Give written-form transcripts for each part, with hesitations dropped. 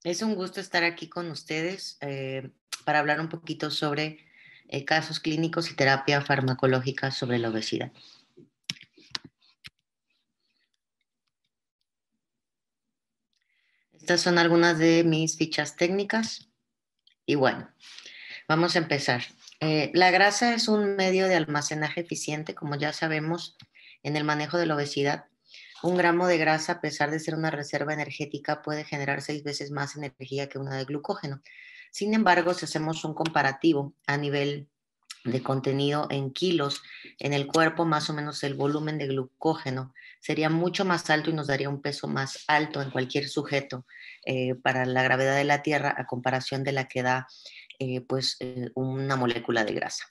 Es un gusto estar aquí con ustedes para hablar un poquito sobre casos clínicos y terapia farmacológica sobre la obesidad. Estas son algunas de mis fichas técnicas y bueno, vamos a empezar. La grasa es un medio de almacenaje eficiente, como ya sabemos, en el manejo de la obesidad. Un gramo de grasa, a pesar de ser una reserva energética, puede generar 6 veces más energía que una de glucógeno. Sin embargo, si hacemos un comparativo a nivel de contenido en kilos en el cuerpo, más o menos el volumen de glucógeno sería mucho más alto y nos daría un peso más alto en cualquier sujeto para la gravedad de la Tierra a comparación de la que da una molécula de grasa.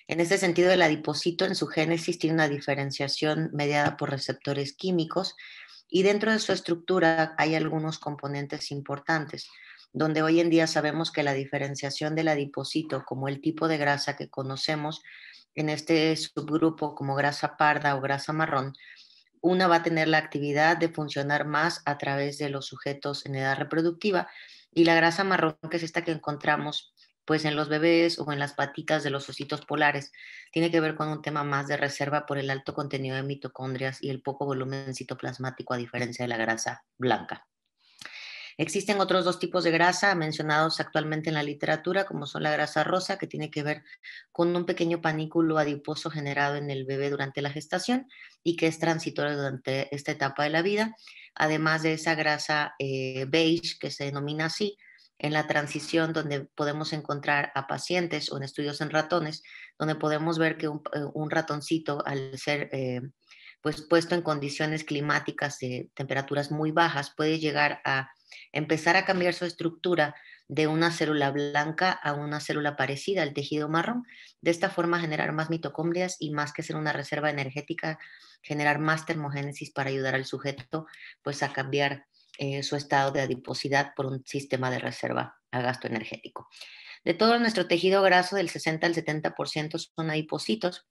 En este sentido, el adipocito en su génesis tiene una diferenciación mediada por receptores químicos y dentro de su estructura hay algunos componentes importantes donde hoy en día sabemos que la diferenciación del adipocito como el tipo de grasa que conocemos en este subgrupo como grasa parda o grasa marrón, una va a tener la actividad de funcionar más a través de los sujetos en edad reproductiva y la grasa marrón, que es esta que encontramos pues en los bebés o en las patitas de los ositos polares, tiene que ver con un tema más de reserva por el alto contenido de mitocondrias y el poco volumen citoplasmático a diferencia de la grasa blanca. Existen otros dos tipos de grasa mencionados actualmente en la literatura, como son la grasa rosa, que tiene que ver con un pequeño panículo adiposo generado en el bebé durante la gestación y que es transitorio durante esta etapa de la vida, además de esa grasa beige, que se denomina así, en la transición donde podemos encontrar a pacientes o en estudios en ratones, donde podemos ver que un ratoncito al ser pues puesto en condiciones climáticas de temperaturas muy bajas puede llegar a empezar a cambiar su estructura de una célula blanca a una célula parecida al tejido marrón. De esta forma generar más mitocondrias y más que ser una reserva energética, generar más termogénesis para ayudar al sujeto pues a cambiar su estado de adiposidad por un sistema de reserva a gasto energético. De todo nuestro tejido graso, del 60 al 70% son adipocitos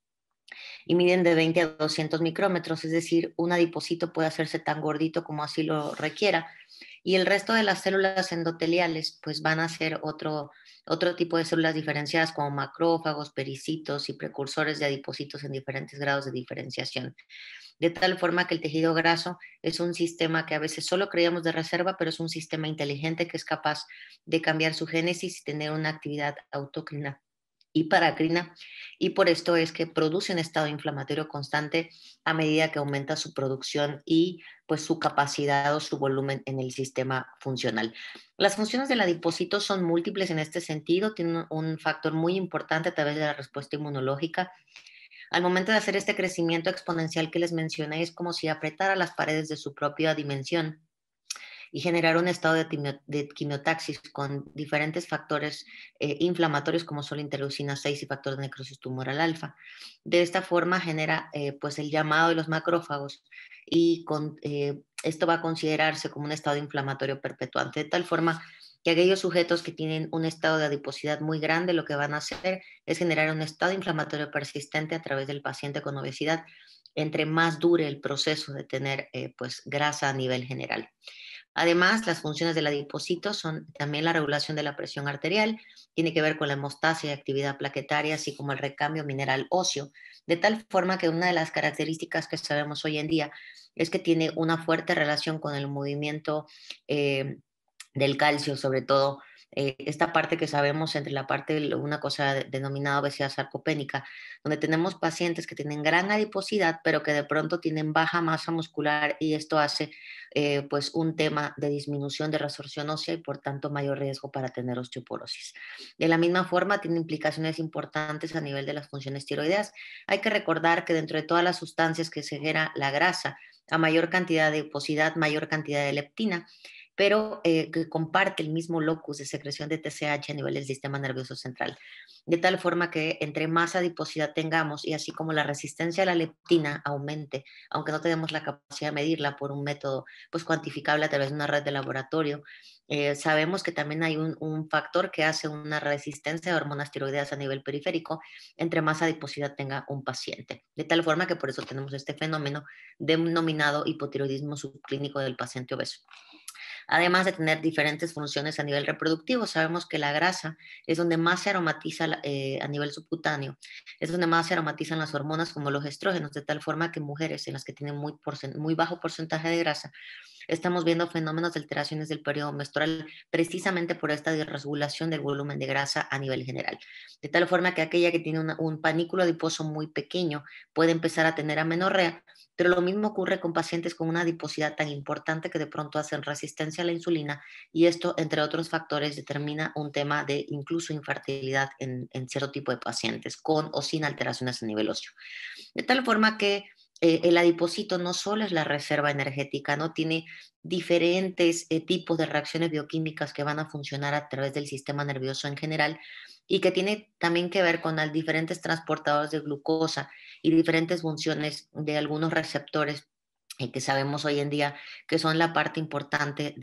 y miden de 20 a 200 micrómetros, es decir, un adipocito puede hacerse tan gordito como así lo requiera. Y el resto de las células endoteliales pues van a ser otro tipo de células diferenciadas como macrófagos, pericitos y precursores de adipocitos en diferentes grados de diferenciación. De tal forma que el tejido graso es un sistema que a veces solo creíamos de reserva, pero es un sistema inteligente que es capaz de cambiar su génesis y tener una actividad autócrina y paracrina, y por esto es que produce un estado inflamatorio constante a medida que aumenta su producción y pues su capacidad o su volumen en el sistema funcional. Las funciones del adipocito son múltiples en este sentido, tienen un factor muy importante a través de la respuesta inmunológica. Al momento de hacer este crecimiento exponencial que les mencioné, es como si apretara las paredes de su propia dimensión y generar un estado de quimiotaxis con diferentes factores inflamatorios como son la interleucina 6 y factor de necrosis tumoral alfa. De esta forma genera pues el llamado de los macrófagos y esto va a considerarse como un estado inflamatorio perpetuante, de tal forma que aquellos sujetos que tienen un estado de adiposidad muy grande lo que van a hacer es generar un estado inflamatorio persistente a través del paciente con obesidad, entre más dure el proceso de tener pues grasa a nivel general. Además, las funciones del adipocito son también la regulación de la presión arterial, tiene que ver con la hemostasia y actividad plaquetaria, así como el recambio mineral óseo, de tal forma que una de las características que sabemos hoy en día es que tiene una fuerte relación con el movimiento del calcio, sobre todo esta parte que sabemos entre la parte de una cosa denominada obesidad sarcopénica, donde tenemos pacientes que tienen gran adiposidad, pero que de pronto tienen baja masa muscular y esto hace pues un tema de disminución de resorción ósea y por tanto mayor riesgo para tener osteoporosis. De la misma forma, tiene implicaciones importantes a nivel de las funciones tiroideas. Hay que recordar que dentro de todas las sustancias que se genera la grasa, a mayor cantidad de adiposidad, mayor cantidad de leptina, pero que comparte el mismo locus de secreción de TSH a nivel del sistema nervioso central. De tal forma que entre más adiposidad tengamos y así como la resistencia a la leptina aumente, aunque no tenemos la capacidad de medirla por un método pues, cuantificable a través de una red de laboratorio, sabemos que también hay un factor que hace una resistencia de hormonas tiroideas a nivel periférico entre más adiposidad tenga un paciente. De tal forma que por eso tenemos este fenómeno denominado hipotiroidismo subclínico del paciente obeso. además de tener diferentes funciones a nivel reproductivo. Sabemos que la grasa es donde más se aromatiza a nivel subcutáneo, es donde más se aromatizan las hormonas como los estrógenos, de tal forma que mujeres en las que tienen muy bajo porcentaje de grasa, estamos viendo fenómenos de alteraciones del periodo menstrual precisamente por esta desregulación del volumen de grasa a nivel general. De tal forma que aquella que tiene un panículo adiposo muy pequeño puede empezar a tener amenorrea, pero lo mismo ocurre con pacientes con una adiposidad tan importante que de pronto hacen resistencia a la insulina, y esto, entre otros factores, determina un tema de incluso infertilidad en cierto tipo de pacientes con o sin alteraciones a nivel óseo. De tal forma que el adipocito no solo es la reserva energética, no tiene diferentes tipos de reacciones bioquímicas que van a funcionar a través del sistema nervioso en general, y que tiene también que ver con los diferentes transportadores de glucosa y diferentes funciones de algunos receptores que sabemos hoy en día que son la parte importante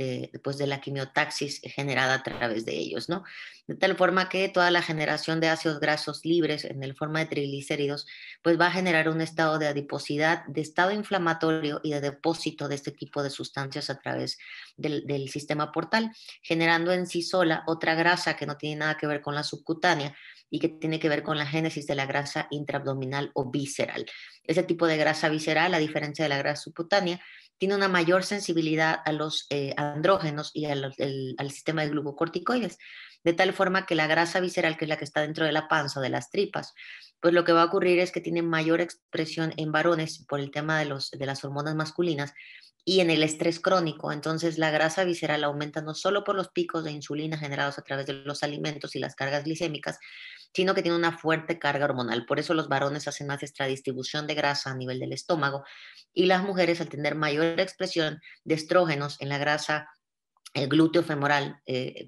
pues, de la quimiotaxis generada a través de ellos, ¿no? De tal forma que toda la generación de ácidos grasos libres en el forma de triglicéridos pues va a generar un estado de adiposidad, de estado inflamatorio y de depósito de este tipo de sustancias a través del sistema portal, generando en sí sola otra grasa que no tiene nada que ver con la subcutánea y que tiene que ver con la génesis de la grasa intraabdominal o visceral. Ese tipo de grasa visceral, a diferencia de la grasa subcutánea, tiene una mayor sensibilidad a los andrógenos y al sistema de glucocorticoides, de tal forma que la grasa visceral, que es la que está dentro de la panza o de las tripas, pues lo que va a ocurrir es que tiene mayor expresión en varones por el tema de las hormonas masculinas y en el estrés crónico. Entonces la grasa visceral aumenta no solo por los picos de insulina generados a través de los alimentos y las cargas glicémicas, sino que tiene una fuerte carga hormonal. Por eso los varones hacen más esta distribución de grasa a nivel del estómago, y las mujeres, al tener mayor expresión de estrógenos en la grasa, el glúteo femoral,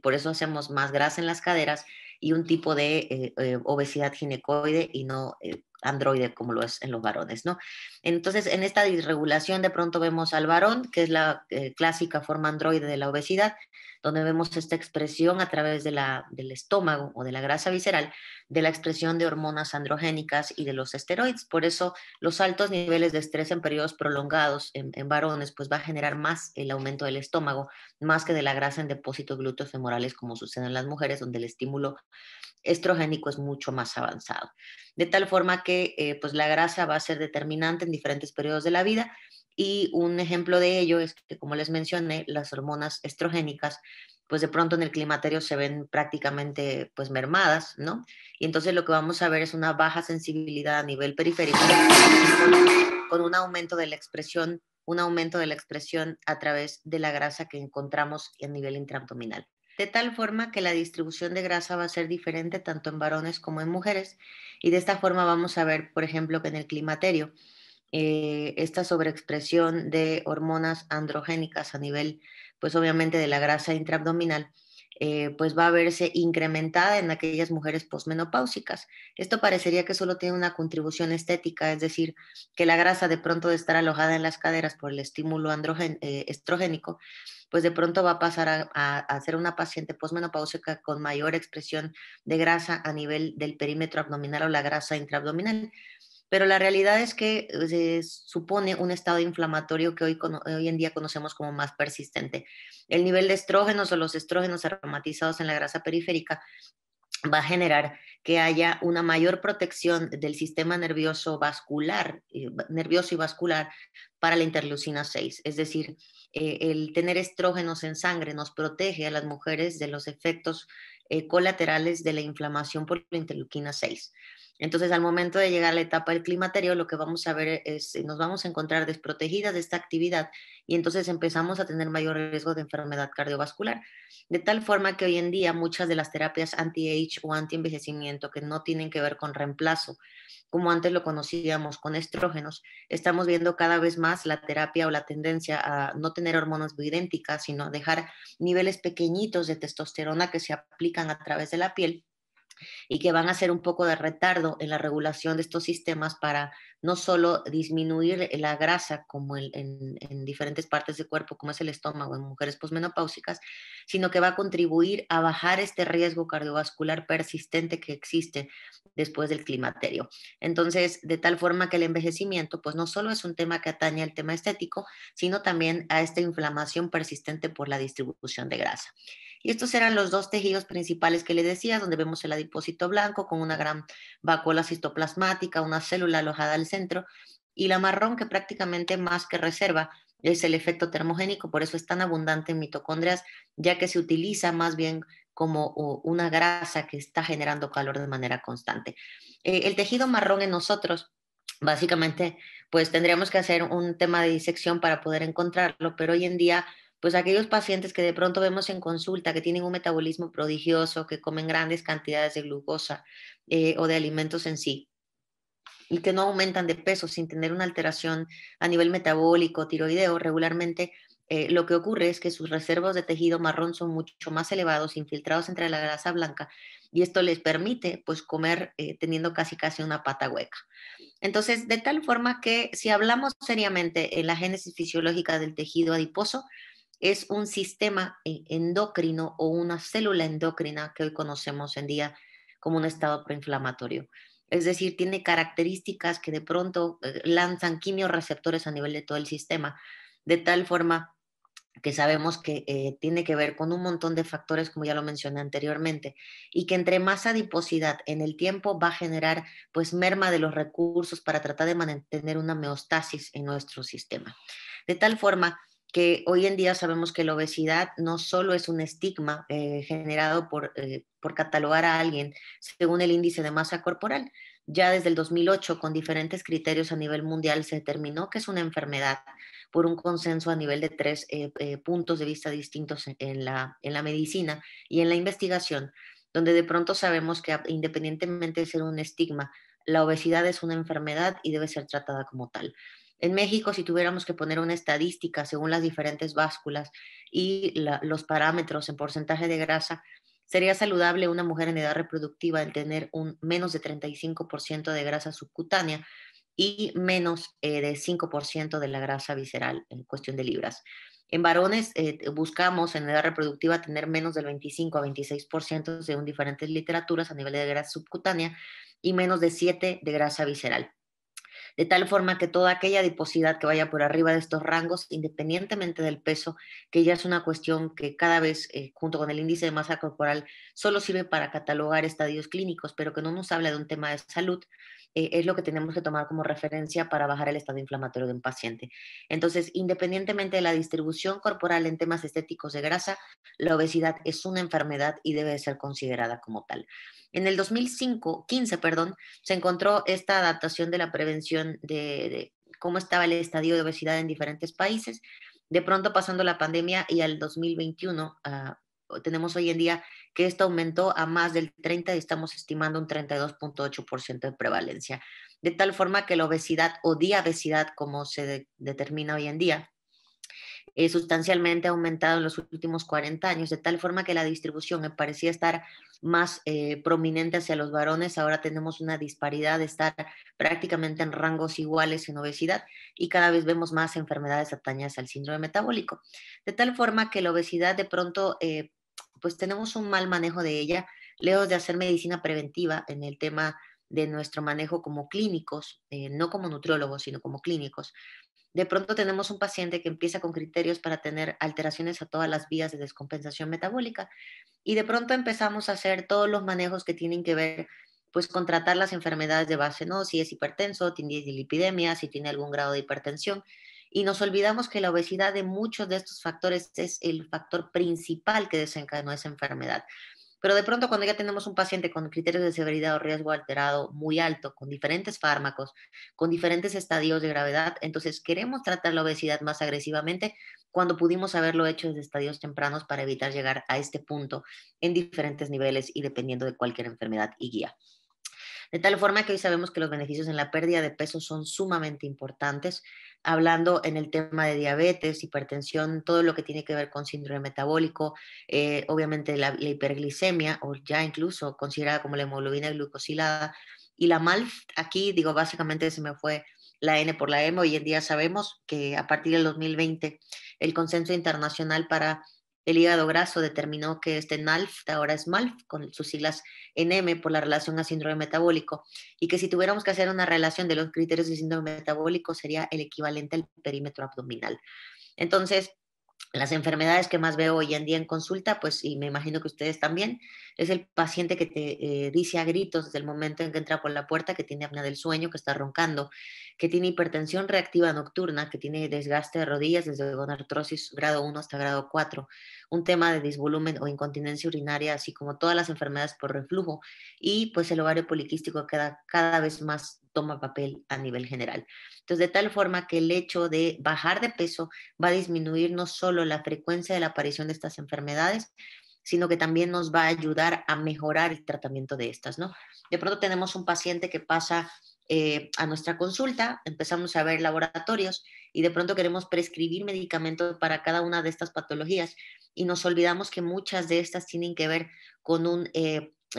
por eso hacemos más grasa en las caderas y un tipo de obesidad ginecoide y no androide como lo es en los varones, ¿no? Entonces, en esta disregulación de pronto vemos al varón, que es la clásica forma androide de la obesidad, donde vemos esta expresión a través del estómago o de la grasa visceral, de la expresión de hormonas androgénicas y de los esteroides. Por eso los altos niveles de estrés en periodos prolongados en varones, pues va a generar más el aumento del estómago, más que de la grasa en depósitos glúteos femorales, como sucede en las mujeres, donde el estímulo estrogénico es mucho más avanzado. De tal forma que pues la grasa va a ser determinante en diferentes periodos de la vida, y un ejemplo de ello es que, como les mencioné, las hormonas estrogénicas pues de pronto en el climaterio se ven prácticamente pues mermadas, ¿no? Y entonces lo que vamos a ver es una baja sensibilidad a nivel periférico con un aumento de la expresión a través de la grasa que encontramos a nivel intraabdominal. De tal forma que la distribución de grasa va a ser diferente tanto en varones como en mujeres, y de esta forma vamos a ver, por ejemplo, que en el climaterio esta sobreexpresión de hormonas androgénicas a nivel, pues obviamente de la grasa intraabdominal, pues va a verse incrementada en aquellas mujeres posmenopáusicas. Esto parecería que solo tiene una contribución estética, es decir, que la grasa, de pronto de estar alojada en las caderas por el estímulo estrogénico, pues de pronto va a pasar a ser una paciente posmenopáusica con mayor expresión de grasa a nivel del perímetro abdominal o la grasa intraabdominal. Pero la realidad es que se supone un estado inflamatorio que hoy en día conocemos como más persistente. El nivel de estrógenos o los estrógenos aromatizados en la grasa periférica va a generar que haya una mayor protección del sistema nervioso y vascular para la interleucina 6. Es decir, el tener estrógenos en sangre nos protege a las mujeres de los efectos colaterales de la inflamación por la interleucina 6. Entonces, al momento de llegar a la etapa del climaterio, lo que vamos a ver es, nos vamos a encontrar desprotegidas de esta actividad, y entonces empezamos a tener mayor riesgo de enfermedad cardiovascular. De tal forma que hoy en día muchas de las terapias anti-age o anti-envejecimiento, que no tienen que ver con reemplazo, como antes lo conocíamos con estrógenos, estamos viendo cada vez más la terapia o la tendencia a no tener hormonas bioidénticas, sino dejar niveles pequeñitos de testosterona que se aplican a través de la piel, y que van a ser un poco de retardo en la regulación de estos sistemas para no solo disminuir la grasa como en diferentes partes del cuerpo, como es el estómago en mujeres posmenopáusicas, sino que va a contribuir a bajar este riesgo cardiovascular persistente que existe después del climaterio. Entonces, de tal forma que el envejecimiento, pues no solo es un tema que atañe al tema estético, sino también a esta inflamación persistente por la distribución de grasa. Y estos eran los dos tejidos principales que le decía, donde vemos el adipócito blanco con una gran vacuola citoplasmática, una célula alojada al centro, y la marrón que prácticamente más que reserva es el efecto termogénico, por eso es tan abundante en mitocondrias, ya que se utiliza más bien como una grasa que está generando calor de manera constante. El tejido marrón en nosotros, básicamente, pues tendríamos que hacer un tema de disección para poder encontrarlo, pero hoy en día pues aquellos pacientes que de pronto vemos en consulta que tienen un metabolismo prodigioso, que comen grandes cantidades de glucosa o de alimentos en sí y que no aumentan de peso sin tener una alteración a nivel metabólico, tiroideo, regularmente lo que ocurre es que sus reservos de tejido marrón son mucho más elevados, infiltrados entre la grasa blanca, y esto les permite pues comer teniendo casi una pata hueca. Entonces, de tal forma que si hablamos seriamente en la génesis fisiológica del tejido adiposo, es un sistema endocrino o una célula endocrina que hoy conocemos en día como un estado preinflamatorio. Es decir, tiene características que de pronto lanzan quimiorreceptores a nivel de todo el sistema, de tal forma que sabemos que tiene que ver con un montón de factores, como ya lo mencioné anteriormente, y que entre más adiposidad en el tiempo va a generar pues merma de los recursos para tratar de mantener una homeostasis en nuestro sistema. De tal forma que hoy en día sabemos que la obesidad no solo es un estigma generado por catalogar a alguien según el índice de masa corporal. Ya desde el 2008, con diferentes criterios a nivel mundial, se determinó que es una enfermedad por un consenso a nivel de tres puntos de vista distintos en la medicina y en la investigación, donde de pronto sabemos que independientemente de ser un estigma, la obesidad es una enfermedad y debe ser tratada como tal. En México, si tuviéramos que poner una estadística según las diferentes básculas y los parámetros en porcentaje de grasa, sería saludable una mujer en edad reproductiva el tener un menos de 35% de grasa subcutánea y menos de 5% de la grasa visceral en cuestión de libras. En varones buscamos en edad reproductiva tener menos del 25 a 26% según diferentes literaturas a nivel de grasa subcutánea y menos de 7 de grasa visceral, de tal forma que toda aquella adiposidad que vaya por arriba de estos rangos, independientemente del peso, que ya es una cuestión que cada vez, junto con el índice de masa corporal, solo sirve para catalogar estadios clínicos, pero que no nos habla de un tema de salud, es lo que tenemos que tomar como referencia para bajar el estado inflamatorio de un paciente. Entonces, independientemente de la distribución corporal en temas estéticos de grasa, la obesidad es una enfermedad y debe ser considerada como tal. En el 2015, perdón, se encontró esta adaptación de la prevención de cómo estaba el estadio de obesidad en diferentes países. De pronto pasando la pandemia y al 2021, tenemos hoy en día que esto aumentó a más del 30 y estamos estimando un 32,8% de prevalencia. De tal forma que la obesidad o diabesidad, como se determina hoy en día, sustancialmente ha aumentado en los últimos 40 años, de tal forma que la distribución me parecía estar más prominente hacia los varones. Ahora tenemos una disparidad de estar prácticamente en rangos iguales en obesidad y cada vez vemos más enfermedades atañadas al síndrome metabólico. De tal forma que la obesidad de pronto, pues tenemos un mal manejo de ella, lejos de hacer medicina preventiva en el tema de nuestro manejo como clínicos, no como nutriólogos, sino como clínicos. De pronto tenemos un paciente que empieza con criterios para tener alteraciones a todas las vías de descompensación metabólica y de pronto empezamos a hacer todos los manejos que tienen que ver pues con tratar las enfermedades de base, ¿no? Si es hipertenso, tiene dislipidemia, si tiene algún grado de hipertensión, y nos olvidamos que la obesidad de muchos de estos factores es el factor principal que desencadenó esa enfermedad. Pero de pronto cuando ya tenemos un paciente con criterios de severidad o riesgo alterado muy alto, con diferentes fármacos, con diferentes estadios de gravedad, entonces queremos tratar la obesidad más agresivamente cuando pudimos haberlo hecho desde estadios tempranos para evitar llegar a este punto en diferentes niveles y dependiendo de cualquier enfermedad y guía. De tal forma que hoy sabemos que los beneficios en la pérdida de peso son sumamente importantes. hablando en el tema de diabetes, hipertensión, todo lo que tiene que ver con síndrome metabólico, obviamente la hiperglicemia, o ya incluso considerada como la hemoglobina glucosilada, y la MALF, aquí digo, básicamente se me fue la N por la M. Hoy en día sabemos que a partir del 2020 el Consenso Internacional para el Hígado Graso determinó que este NALF ahora es MALF, con sus siglas en M por la relación a síndrome metabólico, y que si tuviéramos que hacer una relación de los criterios de síndrome metabólico sería el equivalente al perímetro abdominal. Entonces, las enfermedades que más veo hoy en día en consulta, pues, y me imagino que ustedes también, es el paciente que te dice a gritos desde el momento en que entra por la puerta que tiene apnea del sueño, que está roncando, que tiene hipertensión reactiva nocturna, que tiene desgaste de rodillas desde gonartrosis grado 1 hasta grado 4, un tema de disvolumen o incontinencia urinaria, así como todas las enfermedades por reflujo, y pues el ovario poliquístico cada vez más toma papel a nivel general. Entonces, de tal forma que el hecho de bajar de peso va a disminuir no solo la frecuencia de la aparición de estas enfermedades, sino que también nos va a ayudar a mejorar el tratamiento de estas, ¿no? De pronto tenemos un paciente que pasa a nuestra consulta, empezamos a ver laboratorios y de pronto queremos prescribir medicamentos para cada una de estas patologías y nos olvidamos que muchas de estas tienen que ver con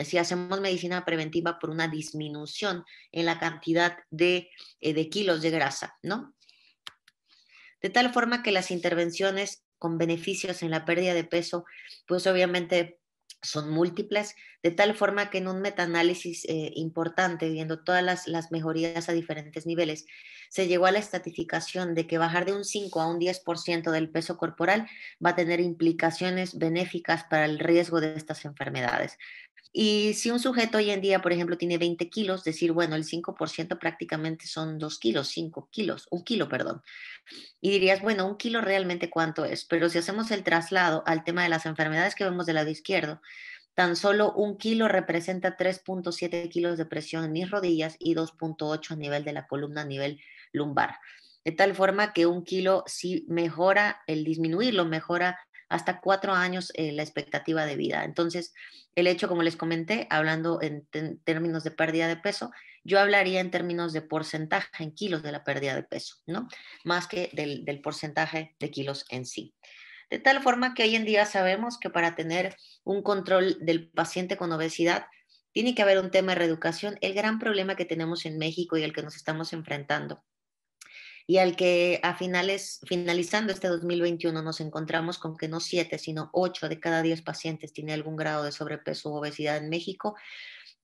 si hacemos medicina preventiva por una disminución en la cantidad de kilos de grasa, ¿no? De tal forma que las intervenciones con beneficios en la pérdida de peso, pues obviamente son múltiples, de tal forma que en un metaanálisis importante, viendo todas las mejorías a diferentes niveles, se llegó a la estratificación de que bajar de un 5 a un 10% del peso corporal va a tener implicaciones benéficas para el riesgo de estas enfermedades. Y si un sujeto hoy en día, por ejemplo, tiene 20 kilos, decir, bueno, el 5% prácticamente son 2 kilos, 5 kilos, un kilo, perdón. Y dirías, bueno, un kilo realmente cuánto es, pero si hacemos el traslado al tema de las enfermedades que vemos del lado izquierdo, tan solo un kilo representa 3.7 kilos de presión en mis rodillas y 2.8 a nivel de la columna, a nivel lumbar. De tal forma que un kilo si mejora, el disminuirlo mejora hasta 4 años la expectativa de vida. Entonces, el hecho, como les comenté, hablando en términos de pérdida de peso, yo hablaría en términos de porcentaje en kilos de la pérdida de peso, ¿no? Más que del porcentaje de kilos en sí. De tal forma que hoy en día sabemos que para tener un control del paciente con obesidad tiene que haber un tema de reeducación. El gran problema que tenemos en México y el que nos estamos enfrentando y al que finalizando este 2021 nos encontramos con que no 7, sino 8 de cada 10 pacientes tiene algún grado de sobrepeso u obesidad en México,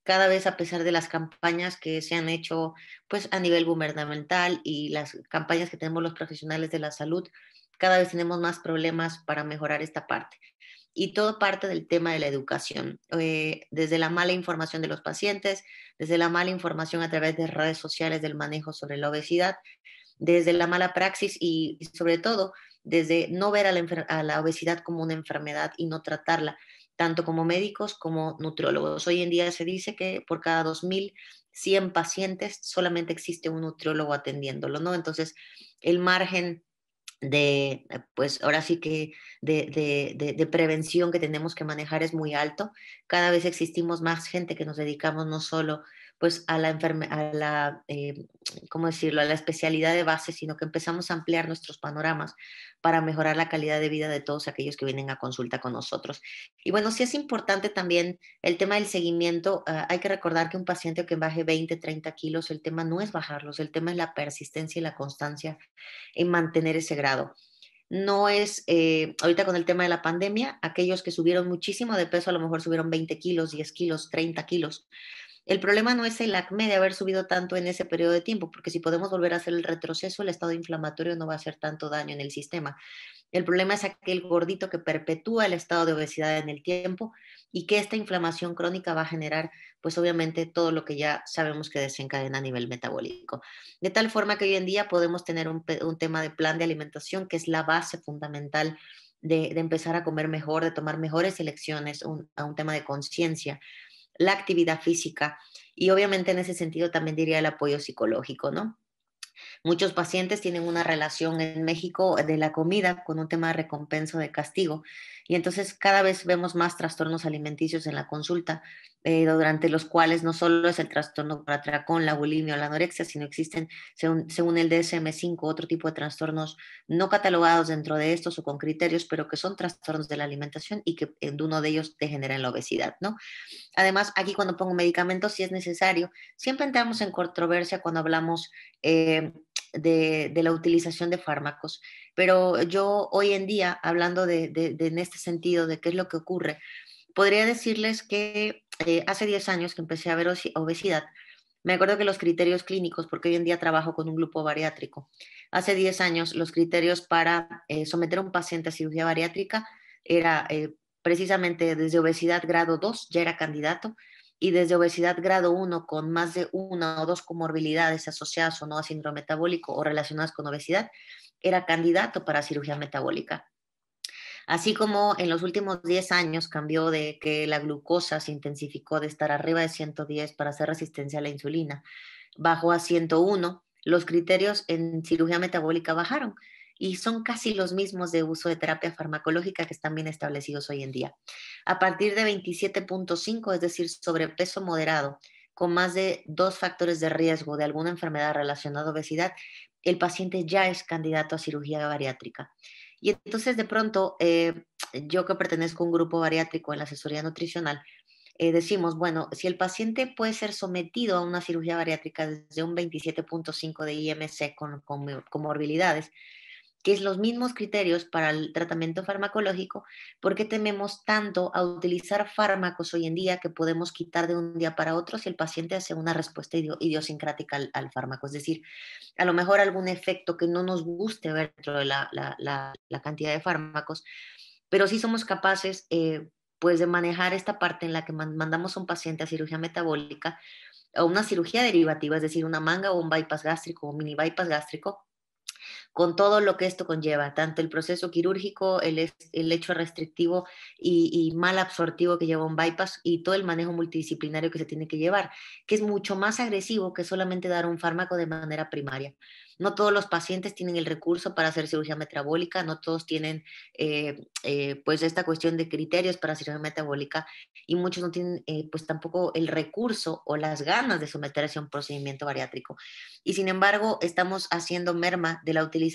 cada vez a pesar de las campañas que se han hecho pues a nivel gubernamental y las campañas que tenemos los profesionales de la salud, cada vez tenemos más problemas para mejorar esta parte. Y todo parte del tema de la educación, desde la mala información de los pacientes, desde la mala información a través de redes sociales del manejo sobre la obesidad, desde la mala praxis y sobre todo desde no ver a la obesidad como una enfermedad y no tratarla, tanto como médicos como nutriólogos. Hoy en día se dice que por cada 2.100 pacientes solamente existe un nutriólogo atendiéndolo, ¿no? Entonces, el margen pues ahora sí que de prevención que tenemos que manejar es muy alto. Cada vez existimos más gente que nos dedicamos no solo pues ¿cómo decirlo?, a la especialidad de base, sino que empezamos a ampliar nuestros panoramas para mejorar la calidad de vida de todos aquellos que vienen a consulta con nosotros. Y bueno, sí es importante también el tema del seguimiento. Hay que recordar que un paciente que baje 20, 30 kilos, el tema no es bajarlos, el tema es la persistencia y la constancia en mantener ese grado. No es, ahorita con el tema de la pandemia, aquellos que subieron muchísimo de peso, a lo mejor subieron 20 kilos, 10 kilos, 30 kilos. El problema no es el acné de haber subido tanto en ese periodo de tiempo, porque si podemos volver a hacer el retroceso, el estado inflamatorio no va a hacer tanto daño en el sistema. El problema es aquel gordito que perpetúa el estado de obesidad en el tiempo y que esta inflamación crónica va a generar, pues obviamente, todo lo que ya sabemos que desencadena a nivel metabólico. De tal forma que hoy en día podemos tener un tema de plan de alimentación que es la base fundamental de empezar a comer mejor, de tomar mejores elecciones, a un tema de conciencia, la actividad física y obviamente en ese sentido también diría el apoyo psicológico, ¿no? Muchos pacientes tienen una relación en México de la comida con un tema de recompensa o de castigo. Y entonces cada vez vemos más trastornos alimenticios en la consulta, durante los cuales no solo es el trastorno por atracón, la bulimia o la anorexia, sino existen, según el DSM-5, otro tipo de trastornos no catalogados dentro de estos o con criterios, pero que son trastornos de la alimentación y que uno de ellos degenera en la obesidad, ¿no? Además, aquí cuando pongo medicamentos, si es necesario, siempre entramos en controversia cuando hablamos de la utilización de fármacos, pero yo hoy en día, hablando en este sentido, de qué es lo que ocurre, podría decirles que hace 10 años que empecé a ver obesidad, me acuerdo que los criterios clínicos, porque hoy en día trabajo con un grupo bariátrico, hace 10 años los criterios para someter a un paciente a cirugía bariátrica era precisamente desde obesidad grado 2 ya era candidato, y desde obesidad grado 1 con más de una o dos comorbilidades asociadas o no a síndrome metabólico o relacionadas con obesidad, era candidato para cirugía metabólica. Así como en los últimos 10 años cambió de que la glucosa se intensificó de estar arriba de 110 para hacer resistencia a la insulina, bajó a 101, los criterios en cirugía metabólica bajaron y son casi los mismos de uso de terapia farmacológica que están bien establecidos hoy en día. A partir de 27.5, es decir, sobrepeso moderado, con más de 2 factores de riesgo de alguna enfermedad relacionada a obesidad, el paciente ya es candidato a cirugía bariátrica. Y entonces de pronto, yo que pertenezco a un grupo bariátrico en la asesoría nutricional, decimos, bueno, si el paciente puede ser sometido a una cirugía bariátrica desde un 27.5 de IMC con comorbilidades, que es los mismos criterios para el tratamiento farmacológico, ¿por qué tememos tanto a utilizar fármacos hoy en día que podemos quitar de un día para otro si el paciente hace una respuesta idiosincrática al fármaco? Es decir, a lo mejor algún efecto que no nos guste ver dentro de la cantidad de fármacos, pero sí somos capaces pues de manejar esta parte en la que mandamos a un paciente a cirugía metabólica o una cirugía derivativa, es decir, una manga o un bypass gástrico o un mini bypass gástrico, con todo lo que esto conlleva, tanto el proceso quirúrgico, el hecho restrictivo y mal absortivo que lleva un bypass y todo el manejo multidisciplinario que se tiene que llevar, que es mucho más agresivo que solamente dar un fármaco de manera primaria. No todos los pacientes tienen el recurso para hacer cirugía metabólica, no todos tienen pues esta cuestión de criterios para cirugía metabólica y muchos no tienen pues tampoco el recurso o las ganas de someterse a un procedimiento bariátrico. Y sin embargo, estamos haciendo merma de la utilización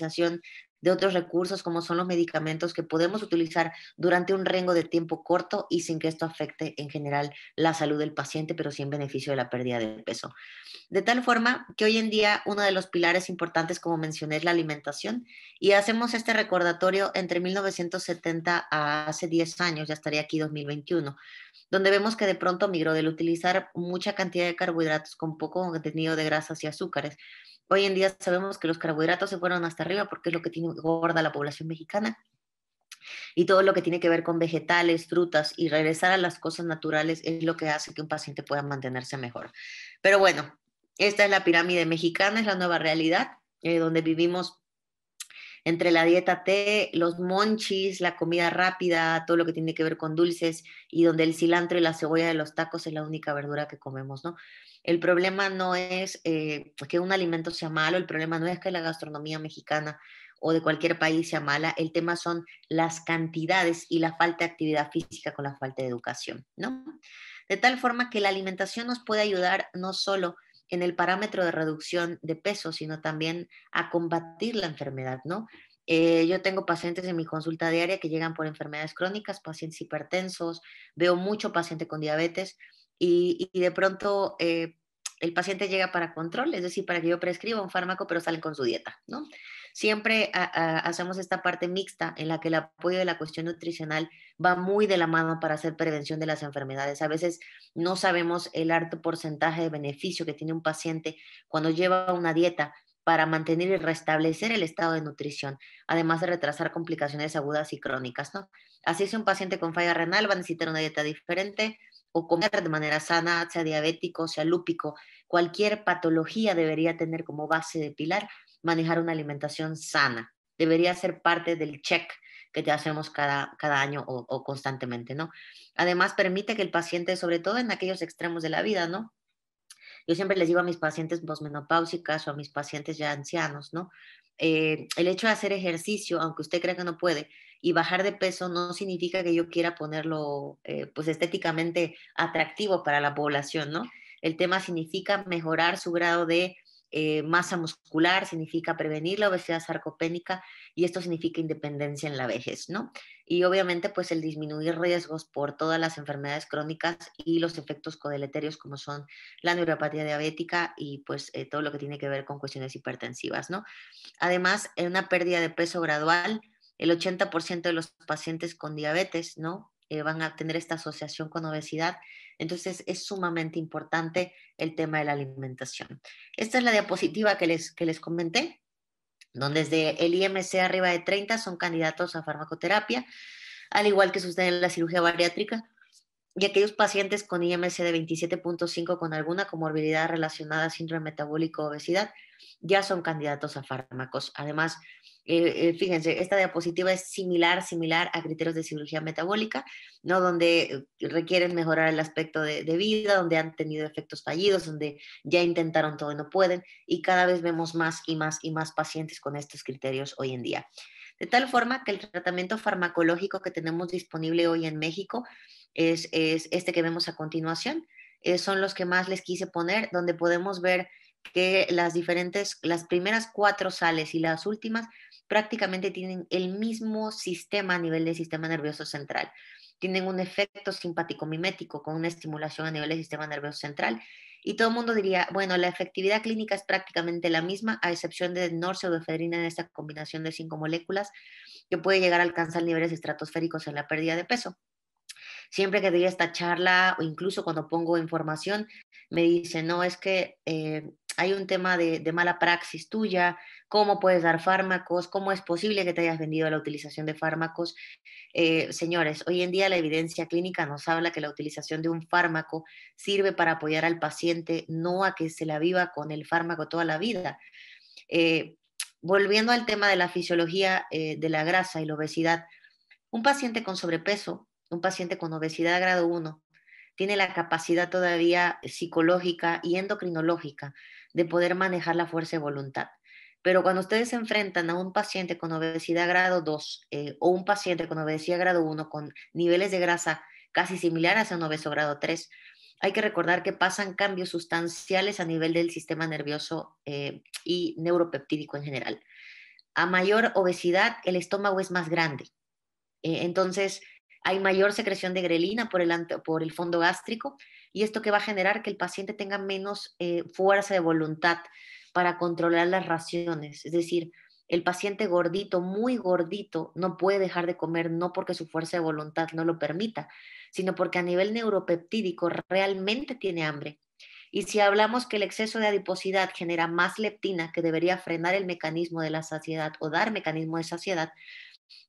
de otros recursos como son los medicamentos que podemos utilizar durante un rango de tiempo corto y sin que esto afecte en general la salud del paciente, pero sí en beneficio de la pérdida de peso. De tal forma que hoy en día uno de los pilares importantes, como mencioné, es la alimentación y hacemos este recordatorio entre 1970 a hace 10 años, ya estaría aquí 2021, donde vemos que de pronto migró del utilizar mucha cantidad de carbohidratos con poco contenido de grasas y azúcares. Hoy en día sabemos que los carbohidratos se fueron hasta arriba porque es lo que tiene gorda la población mexicana y todo lo que tiene que ver con vegetales, frutas y regresar a las cosas naturales es lo que hace que un paciente pueda mantenerse mejor. Pero bueno, esta es la pirámide mexicana, es la nueva realidad, donde vivimos entre la dieta T, los monchis, la comida rápida, todo lo que tiene que ver con dulces y donde el cilantro y la cebolla de los tacos es la única verdura que comemos, ¿no? El problema no es que un alimento sea malo, el problema no es que la gastronomía mexicana o de cualquier país sea mala, el tema son las cantidades y la falta de actividad física con la falta de educación, ¿no? De tal forma que la alimentación nos puede ayudar no solo en el parámetro de reducción de peso, sino también a combatir la enfermedad, ¿no? Yo tengo pacientes en mi consulta diaria que llegan por enfermedades crónicas, pacientes hipertensos, veo mucho paciente con diabetes y de pronto el paciente llega para control, es decir, para que yo prescriba un fármaco, pero salen con su dieta, ¿no? Siempre hacemos esta parte mixta en la que el apoyo de la cuestión nutricional va muy de la mano para hacer prevención de las enfermedades. A veces no sabemos el alto porcentaje de beneficio que tiene un paciente cuando lleva una dieta para mantener y restablecer el estado de nutrición, además de retrasar complicaciones agudas y crónicas, ¿no? Así si un paciente con falla renal va a necesitar una dieta diferente o comer de manera sana, sea diabético, sea lúpico, cualquier patología debería tener como base de pilar manejar una alimentación sana. Debería ser parte del check que te hacemos cada año o constantemente, ¿no? Además, permite que el paciente, sobre todo en aquellos extremos de la vida, ¿no? Yo siempre les digo a mis pacientes posmenopáusicas o a mis pacientes ya ancianos, ¿no? El hecho de hacer ejercicio, aunque usted crea que no puede, Y bajar de peso no significa que yo quiera ponerlo pues estéticamente atractivo para la población, ¿no? El tema significa mejorar su grado de masa muscular, significa prevenir la obesidad sarcopénica y esto significa independencia en la vejez, ¿no? Y obviamente pues el disminuir riesgos por todas las enfermedades crónicas y los efectos codeleterios como son la neuropatía diabética y pues todo lo que tiene que ver con cuestiones hipertensivas, ¿no? Además, en una pérdida de peso gradual, el 80% de los pacientes con diabetes, ¿no? Van a tener esta asociación con obesidad. Entonces, es sumamente importante el tema de la alimentación. Esta es la diapositiva que les comenté, donde desde el IMC arriba de 30 son candidatos a farmacoterapia, al igual que sucede en la cirugía bariátrica, y aquellos pacientes con IMC de 27.5 con alguna comorbilidad relacionada a síndrome metabólico o obesidad ya son candidatos a fármacos. Además, fíjense, esta diapositiva es similar a criterios de cirugía metabólica, ¿no? Donde requieren mejorar el aspecto de vida, donde han tenido efectos fallidos, donde ya intentaron todo y no pueden, y cada vez vemos más y más y más pacientes con estos criterios hoy en día. De tal forma que el tratamiento farmacológico que tenemos disponible hoy en México es este que vemos a continuación. Son los que más les quise poner, donde podemos ver que las primeras 4 sales y las últimas prácticamente tienen el mismo sistema a nivel del sistema nervioso central. Tienen un efecto simpático mimético con una estimulación a nivel del sistema nervioso central. Y todo el mundo diría, bueno, la efectividad clínica es prácticamente la misma, a excepción de norpseudoefedrina en esta combinación de 5 moléculas, que puede llegar a alcanzar niveles estratosféricos en la pérdida de peso. Siempre que doy esta charla o incluso cuando pongo información, me dicen, no, es que hay un tema de mala praxis tuya, cómo puedes dar fármacos, cómo es posible que te hayas vendido a la utilización de fármacos. Señores, hoy en día la evidencia clínica nos habla que la utilización de un fármaco sirve para apoyar al paciente, no a que se la viva con el fármaco toda la vida. Eh, Volviendo al tema de la fisiología de la grasa y la obesidad, un paciente con sobrepeso, un paciente con obesidad grado 1, tiene la capacidad todavía psicológica y endocrinológica de poder manejar la fuerza de voluntad. Pero cuando ustedes se enfrentan a un paciente con obesidad grado 2 o un paciente con obesidad grado 1 con niveles de grasa casi similares a un obeso grado 3, hay que recordar que pasan cambios sustanciales a nivel del sistema nervioso y neuropeptídico en general. A mayor obesidad, el estómago es más grande, entonces, hay mayor secreción de grelina por el fondo gástrico y esto que va a generar que el paciente tenga menos fuerza de voluntad para controlar las raciones. Es decir, el paciente gordito, muy gordito, no puede dejar de comer no porque su fuerza de voluntad no lo permita, sino porque a nivel neuropeptídico realmente tiene hambre. Y si hablamos que el exceso de adiposidad genera más leptina que debería frenar el mecanismo de la saciedad o dar mecanismo de saciedad,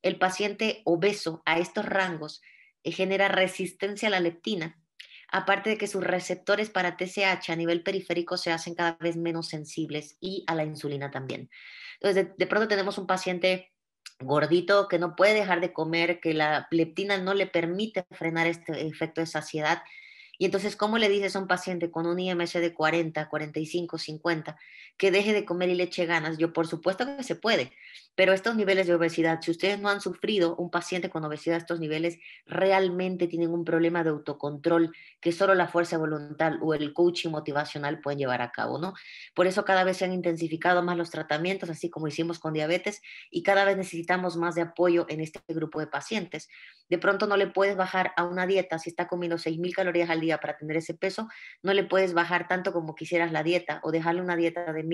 el paciente obeso a estos rangos genera resistencia a la leptina, aparte de que sus receptores para TSH a nivel periférico se hacen cada vez menos sensibles y a la insulina también. Entonces, de pronto tenemos un paciente gordito que no puede dejar de comer, que la leptina no le permite frenar este efecto de saciedad. Y entonces, ¿cómo le dices a un paciente con un IMC de 40, 45, 50 que deje de comer y le eche ganas? Yo, por supuesto que se puede, pero estos niveles de obesidad, si ustedes no han sufrido un paciente con obesidad a estos niveles, realmente tienen un problema de autocontrol que solo la fuerza de voluntad o el coaching motivacional pueden llevar a cabo, ¿no? Por eso cada vez se han intensificado más los tratamientos, así como hicimos con diabetes, y cada vez necesitamos más de apoyo en este grupo de pacientes. De pronto no le puedes bajar a una dieta si está comiendo 6.000 calorías al día para tener ese peso, no le puedes bajar tanto como quisieras la dieta o dejarle una dieta de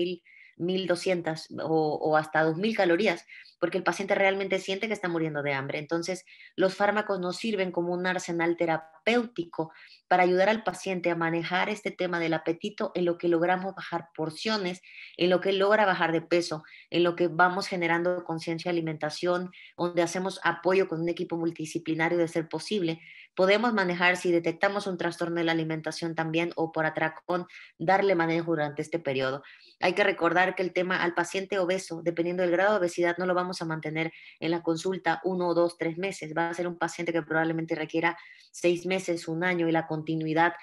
1.200 o hasta 2.000 calorías, porque el paciente realmente siente que está muriendo de hambre. Entonces, los fármacos nos sirven como un arsenal terapéutico para ayudar al paciente a manejar este tema del apetito en lo que logramos bajar porciones, en lo que logra bajar de peso, en lo que vamos generando conciencia de alimentación, donde hacemos apoyo con un equipo multidisciplinario de ser posible. Podemos manejar si detectamos un trastorno de la alimentación también o por atracón, darle manejo durante este periodo. Hay que recordar que el tema al paciente obeso, dependiendo del grado de obesidad, no lo vamos a mantener en la consulta 1, 2, 3 meses. Va a ser un paciente que probablemente requiera 6 meses, un año y la continuidad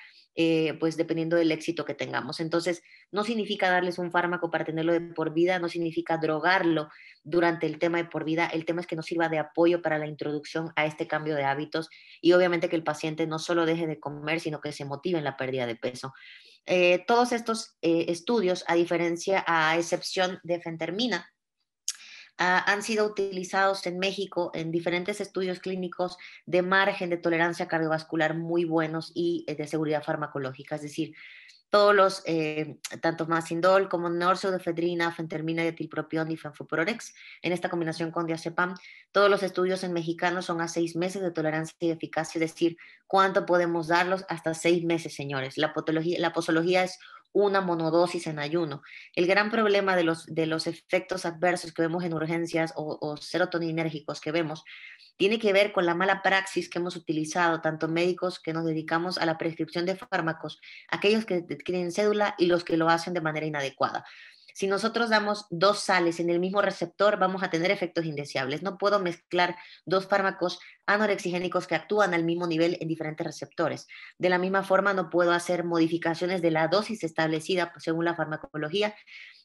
pues dependiendo del éxito que tengamos. Entonces, no significa darles un fármaco para tenerlo de por vida, no significa drogarlo durante el tema de por vida. El tema es que nos sirva de apoyo para la introducción a este cambio de hábitos y obviamente que el paciente no solo deje de comer, sino que se motive en la pérdida de peso. Todos estos estudios, a excepción de fentermina, han sido utilizados en México en diferentes estudios clínicos de margen de tolerancia cardiovascular muy buenos y de seguridad farmacológica, es decir, todos los, tanto Masindol como norpseudoefedrina, fentermina, etilpropión y fenfoprorex, en esta combinación con diazepam, todos los estudios en mexicanos son a 6 meses de tolerancia y eficacia, es decir, ¿cuánto podemos darlos? Hasta 6 meses, señores. La posología es una monodosis en ayuno. El gran problema de los efectos adversos que vemos en urgencias o serotoninérgicos que vemos tiene que ver con la mala praxis que hemos utilizado, tanto médicos que nos dedicamos a la prescripción de fármacos, aquellos que tienen cédula y los que lo hacen de manera inadecuada. Si nosotros damos dos sales en el mismo receptor, vamos a tener efectos indeseables. No puedo mezclar dos fármacos anorexigénicos que actúan al mismo nivel en diferentes receptores. De la misma forma, no puedo hacer modificaciones de la dosis establecida según la farmacología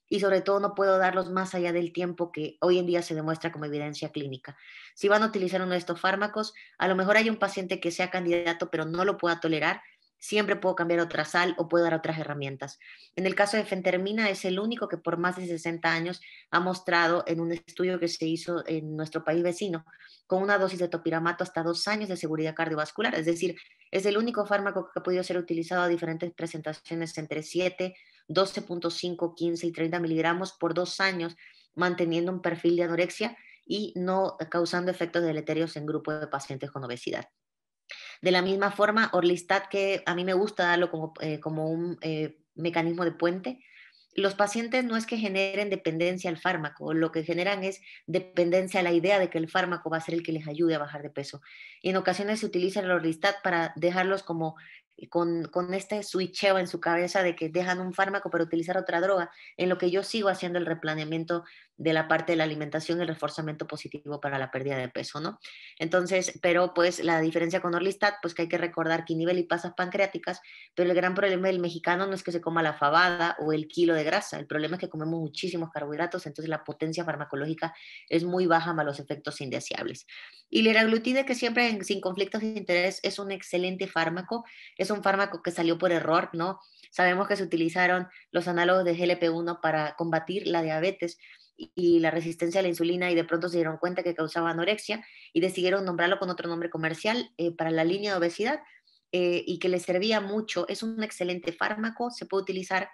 y sobre todo no puedo darlos más allá del tiempo que hoy en día se demuestra como evidencia clínica. Si van a utilizar uno de estos fármacos, a lo mejor hay un paciente que sea candidato pero no lo pueda tolerar, siempre puedo cambiar otra sal o puedo dar otras herramientas. En el caso de fentermina es el único que por más de 60 años ha mostrado en un estudio que se hizo en nuestro país vecino con una dosis de topiramato hasta 2 años de seguridad cardiovascular, es decir, es el único fármaco que ha podido ser utilizado a diferentes presentaciones entre 7, 12.5, 15 y 30 miligramos por 2 años, manteniendo un perfil de anorexia y no causando efectos deleterios en grupos de pacientes con obesidad. De la misma forma, Orlistat, que a mí me gusta darlo como un mecanismo de puente, los pacientes no es que generen dependencia al fármaco, lo que generan es dependencia a la idea de que el fármaco va a ser el que les ayude a bajar de peso. Y en ocasiones se utiliza el Orlistat para dejarlos como con este switcheo en su cabeza de que dejan un fármaco para utilizar otra droga, en lo que yo sigo haciendo el replaneamiento de la parte de la alimentación y el reforzamiento positivo para la pérdida de peso, ¿no? Entonces, pero pues la diferencia con Orlistat, pues que hay que recordar que nivel y pasas pancreáticas, pero el gran problema del mexicano no es que se coma la fabada o el kilo de grasa, el problema es que comemos muchísimos carbohidratos, entonces la potencia farmacológica es muy baja más los efectos indeseables. Y la liraglutide, que siempre sin conflictos de interés es un excelente fármaco, es un fármaco que salió por error, ¿no? Sabemos que se utilizaron los análogos de GLP-1 para combatir la diabetes y la resistencia a la insulina y de pronto se dieron cuenta que causaba anorexia y decidieron nombrarlo con otro nombre comercial para la línea de obesidad y que le servía mucho. Es un excelente fármaco, se puede utilizar